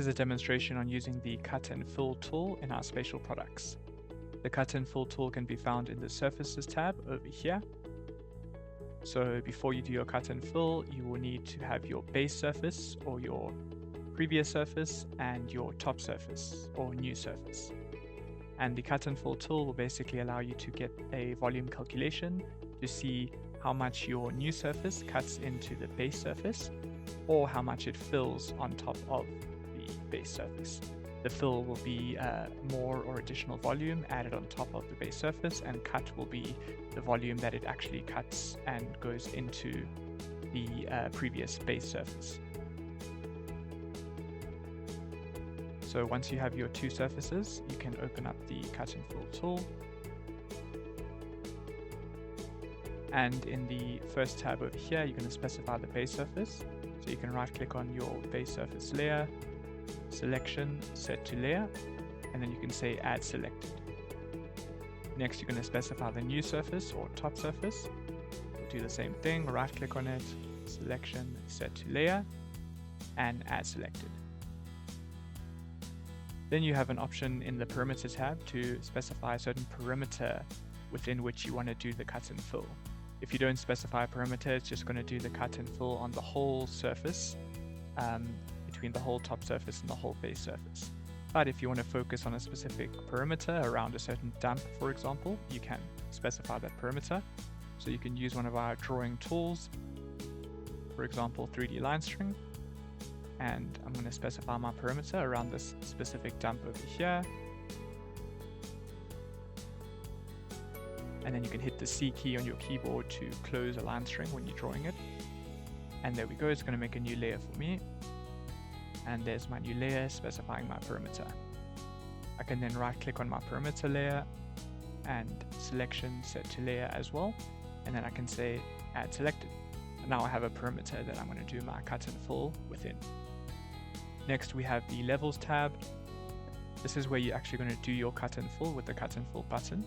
is a demonstration on using the cut and fill tool in our spatial products. The cut and fill tool can be found in the surfaces tab over here. So before you do your cut and fill, you will need to have your base surface or your previous surface and your top surface or new surface. And the cut and fill tool will basically allow you to get a volume calculation to see how much your new surface cuts into the base surface or how much it fills on top of the base surface. The fill will be more or additional volume added on top of the base surface, and cut will be the volume that it actually cuts and goes into the previous base surface. So once you have your two surfaces, you can open up the cut and fill tool. And in the first tab over here, you're going to specify the base surface. So you can right click on your base surface layer, selection, set to layer, and then you can say add selected. Next, you're going to specify the new surface or top surface. We'll do the same thing, right click on it, selection, set to layer, and add selected. Then you have an option in the perimeter tab to specify a certain perimeter within which you want to do the cut and fill. If you don't specify a perimeter, it's just going to do the cut and fill on the whole surface, between the whole top surface and the whole base surface. But if you want to focus on a specific perimeter around a certain dump, for example, you can specify that perimeter. So you can use one of our drawing tools, for example, 3D line string. And I'm going to specify my perimeter around this specific dump over here. And then you can hit the C key on your keyboard to close a line string when you're drawing it. And there we go, it's going to make a new layer for me. And there's my new layer specifying my perimeter. I can then right click on my perimeter layer and selection set to layer as well. And then I can say add selected. And now I have a perimeter that I'm going to do my cut and fill within. Next we have the levels tab. This is where you're actually going to do your cut and fill with the cut and fill button.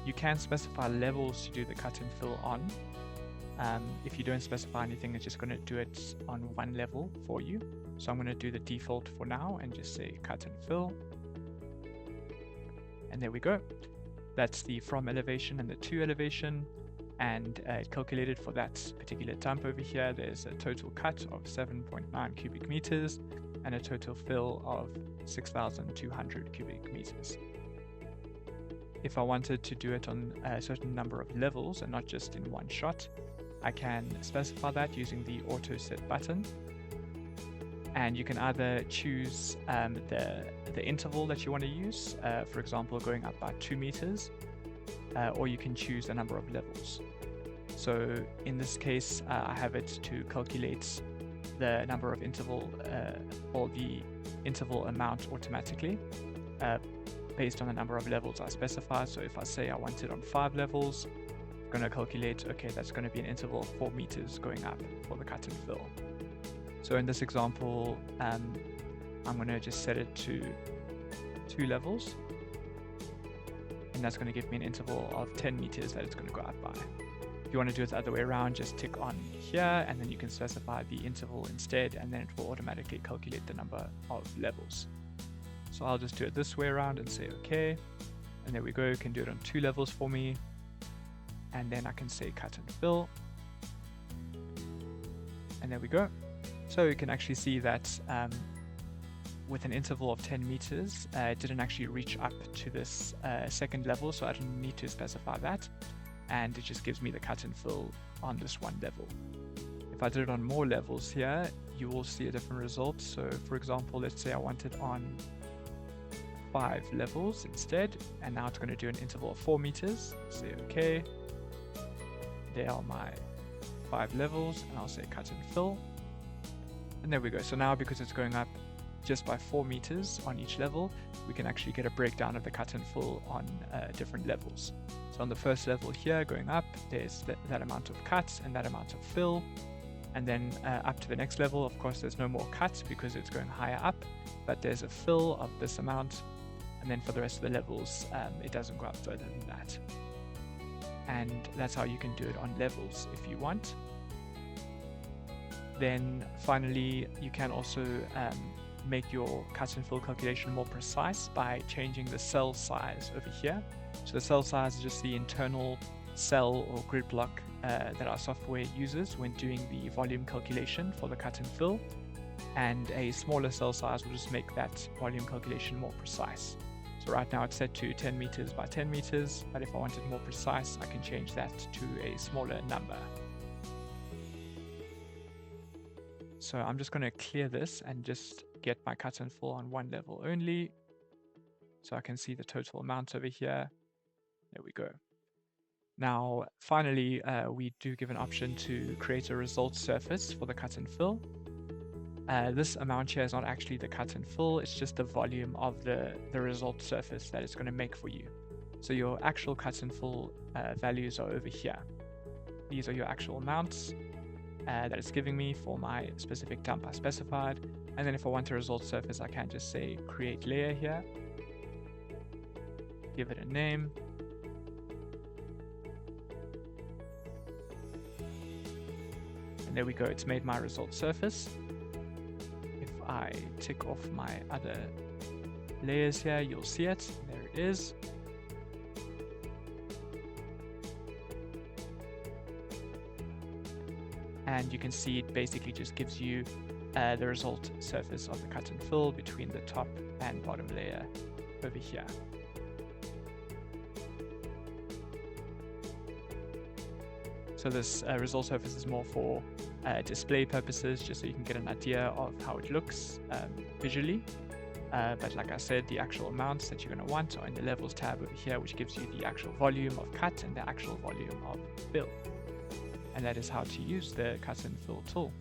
You can specify levels to do the cut and fill on. If you don't specify anything, it's just going to do it on one level for you. So I'm going to do the default for now and just say cut and fill. And there we go. That's the from elevation and the to elevation. And calculated for that particular dump over here, there's a total cut of 7.9 cubic meters and a total fill of 6,200 cubic meters. If I wanted to do it on a certain number of levels and not just in one shot, I can specify that using the auto set button. And you can either choose the interval that you want to use, for example, going up by 2 meters, or you can choose a number of levels. So in this case, I have it to calculate the number of interval or the interval amount automatically based on the number of levels I specify. So if I say I want it on 5 levels, I'm going to calculate, okay, that's going to be an interval of 4 meters going up for the cut and fill. So in this example, I'm going to just set it to 2 levels. And that's going to give me an interval of 10 meters that it's going to go up by. If you want to do it the other way around, just tick on here and then you can specify the interval instead, and then it will automatically calculate the number of levels. So I'll just do it this way around and say okay. And there we go, you can do it on 2 levels for me. And then I can say cut and fill. And there we go. So you can actually see that with an interval of 10 meters, it didn't actually reach up to this second level, so I didn't need to specify that. And it just gives me the cut and fill on this one level. If I did it on more levels here, you will see a different result. So for example, let's say I want it on 5 levels instead, and now it's going to do an interval of 4 meters. Say okay. There are my 5 levels, and I'll say cut and fill. And there we go. So now because it's going up just by 4 meters on each level, we can actually get a breakdown of the cut and fill on different levels. So on the first level here going up, there's that amount of cut and that amount of fill. And then up to the next level, of course, there's no more cut because it's going higher up, but there's a fill of this amount. And then for the rest of the levels, it doesn't go up further than that. And that's how you can do it on levels if you want. Then finally, you can also make your cut and fill calculation more precise by changing the cell size over here. So the cell size is just the internal cell or grid block that our software uses when doing the volume calculation for the cut and fill, and a smaller cell size will just make that volume calculation more precise. So right now it's set to 10 meters by 10 meters, but if I want it more precise, I can change that to a smaller number. So I'm just going to clear this and just get my cut and fill on one level only, so I can see the total amount over here. There we go. Now, finally, we do give an option to create a result surface for the cut and fill. This amount here is not actually the cut and fill, it's just the volume of the result surface that it's going to make for you. So your actual cut and fill values are over here. These are your actual amounts that it's giving me for my specific dump I specified. And then if I want a result surface, I can just say create layer here, give it a name, and there we go, it's made my result surface. If I tick off my other layers here, you'll see it. There it is. And you can see it basically just gives you the result surface of the cut and fill between the top and bottom layer over here. So this result surface is more for display purposes, just so you can get an idea of how it looks visually. But like I said, the actual amounts that you're going to want are in the levels tab over here, which gives you the actual volume of cut and the actual volume of fill. And that is how to use the cut and fill tool.